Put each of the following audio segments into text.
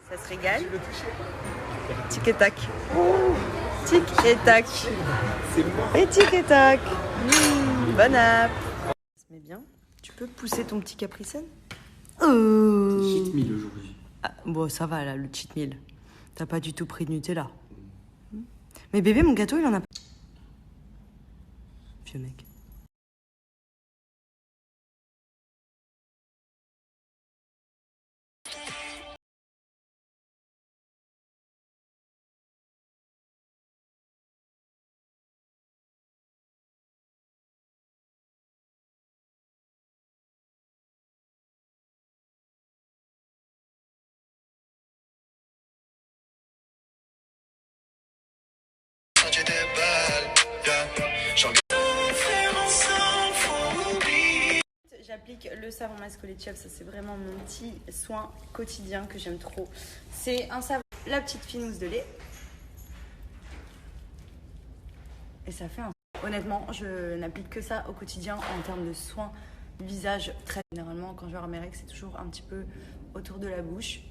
Ça se régale. Tic et tac. Tic et tac. Et tic et tac. Bon app. Ça se met bien. Tu peux pousser ton petit capricène. Cheat meal aujourd'hui. Ah, bon, ça va là, le cheat meal. T'as pas du tout pris de Nutella. Mais bébé, mon gâteau, il en a pas. Vieux mec. J'applique le savon Mascolet-Chef, ça c'est vraiment mon petit soin quotidien que j'aime trop. C'est un savon, la petite finousse de lait. Et ça fait un... Honnêtement, je n'applique que ça au quotidien en termes de soins visage. Très généralement, quand je vais avoir mes règles, c'est toujours un petit peu autour de la bouche.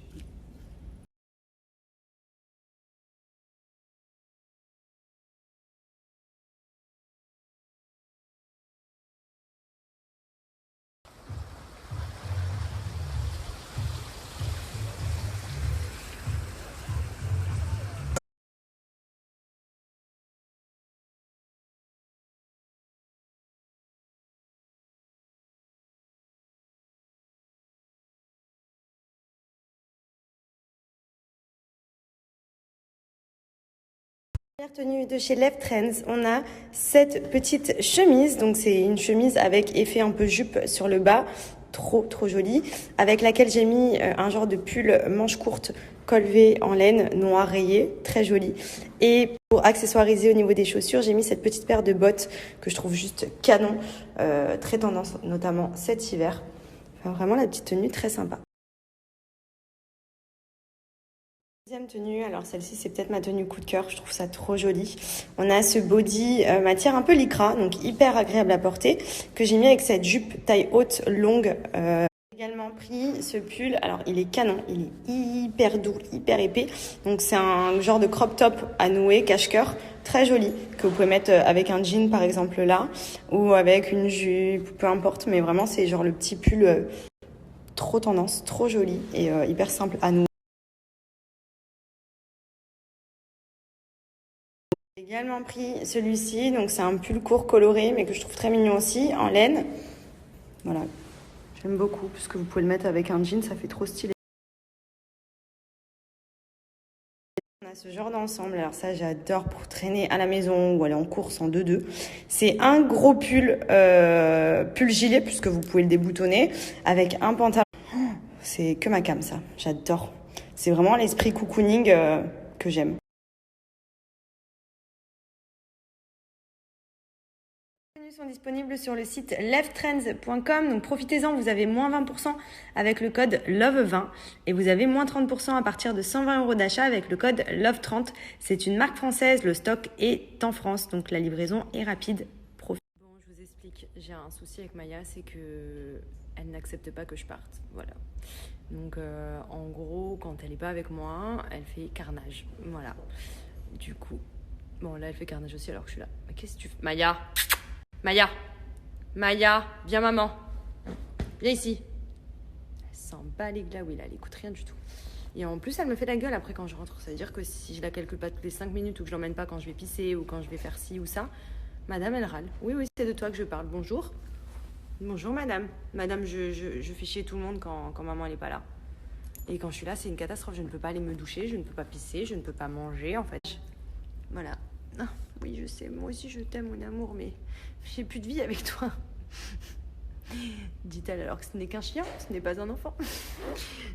Première tenue de chez Left Trends, on a cette petite chemise, donc c'est une chemise avec effet un peu jupe sur le bas, trop jolie, avec laquelle j'ai mis un genre de pull manche courte col V en laine noir rayé, très joli. Et pour accessoiriser au niveau des chaussures, j'ai mis cette petite paire de bottes que je trouve juste canon, très tendance notamment cet hiver. Enfin, vraiment la petite tenue très sympa. Deuxième tenue, alors celle-ci c'est peut-être ma tenue coup de cœur, je trouve ça trop joli. On a ce body matière un peu lycra, donc hyper agréable à porter, que j'ai mis avec cette jupe taille haute longue. J'ai également pris ce pull, alors il est canon, il est hyper doux, hyper épais, donc c'est un genre de crop top à nouer, cache-cœur, très joli, que vous pouvez mettre avec un jean par exemple là, ou avec une jupe, peu importe, mais vraiment c'est genre le petit pull trop tendance, trop joli et hyper simple à nouer. J'ai également pris celui-ci, donc c'est un pull court coloré, mais que je trouve très mignon aussi, en laine. Voilà, j'aime beaucoup, puisque vous pouvez le mettre avec un jean, ça fait trop stylé. On a ce genre d'ensemble, alors ça j'adore pour traîner à la maison ou aller en course en 2-2. C'est un gros pull, pull gilet, puisque vous pouvez le déboutonner, avec un pantalon. C'est que ma came ça, j'adore. C'est vraiment l'esprit cocooning que j'aime. Sont disponibles sur le site lefttrends.com, donc profitez-en, vous avez moins 20% avec le code LOVE20 et vous avez moins 30% à partir de 120 € d'achat avec le code LOVE30. C'est une marque française, le stock est en France, donc la livraison est rapide. Bon, je vous explique, j'ai un souci avec Maya, c'est que elle n'accepte pas que je parte, voilà. Donc en gros, quand elle n'est pas avec moi, elle fait carnage, voilà. Du coup, bon là elle fait carnage aussi alors que je suis là. Mais qu'est-ce que tu fais, Maya? Maya, viens maman. Viens ici. Elle s'en bat les glaouis là, elle écoute rien du tout. Et en plus, elle me fait la gueule après quand je rentre. Ça veut dire que si je la calcule pas toutes les 5 minutes ou que je l'emmène pas quand je vais pisser ou quand je vais faire ci ou ça, madame, elle râle. Oui, c'est de toi que je parle. Bonjour. Bonjour madame. Madame, je fais chier tout le monde quand maman elle est pas là. Et quand je suis là, c'est une catastrophe. Je ne peux pas aller me doucher, je ne peux pas pisser, je ne peux pas manger en fait. Voilà. Ah, oui, je sais, moi aussi je t'aime mon amour, mais j'ai plus de vie avec toi. Dit-elle alors que ce n'est qu'un chien, ce n'est pas un enfant.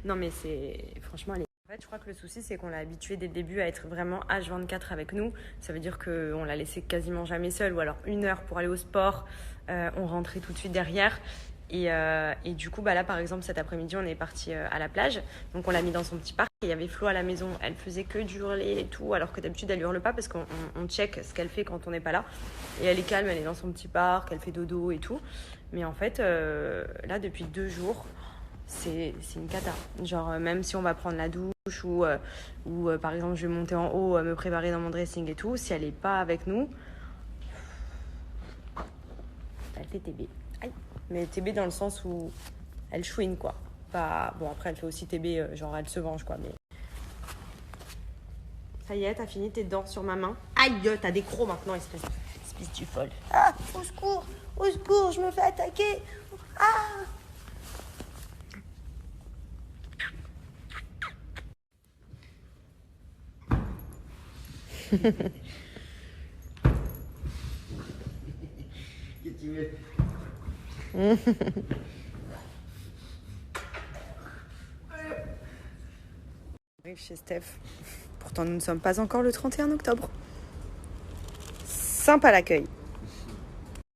Non mais c'est... Franchement, elle est... En fait, je crois que le souci, c'est qu'on l'a habituée dès le début à être vraiment H24 avec nous. Ça veut dire qu'on l'a laissée quasiment jamais seule, ou alors 1 heure pour aller au sport, on rentrait tout de suite derrière. Et du coup, bah là, par exemple, cet après-midi, on est parti à la plage. Donc, on l'a mis dans son petit parc. Et il y avait Flo à la maison. Elle faisait que d'hurler et tout. Alors que d'habitude, elle hurle pas parce qu'on check ce qu'elle fait quand on n'est pas là. Et elle est calme, elle est dans son petit parc, elle fait dodo et tout. Mais en fait, là, depuis 2 jours, c'est une cata. Genre, même si on va prendre la douche ou par exemple, je vais monter en haut, me préparer dans mon dressing et tout, si elle est pas avec nous, elle fait TB. Aïe. Mais TB dans le sens où elle chouine, quoi. Pas... Bon, après, elle fait aussi TB, genre, elle se venge, quoi. Mais... Ça y est, t'as fini tes dents sur ma main. Aïe, t'as des crocs maintenant, espèce du folle. Ah, au secours, je me fais attaquer. Ah. Qu'est-ce que tu veux? J'arrive chez Steph. Pourtant, nous ne sommes pas encore le 31 octobre. Sympa l'accueil.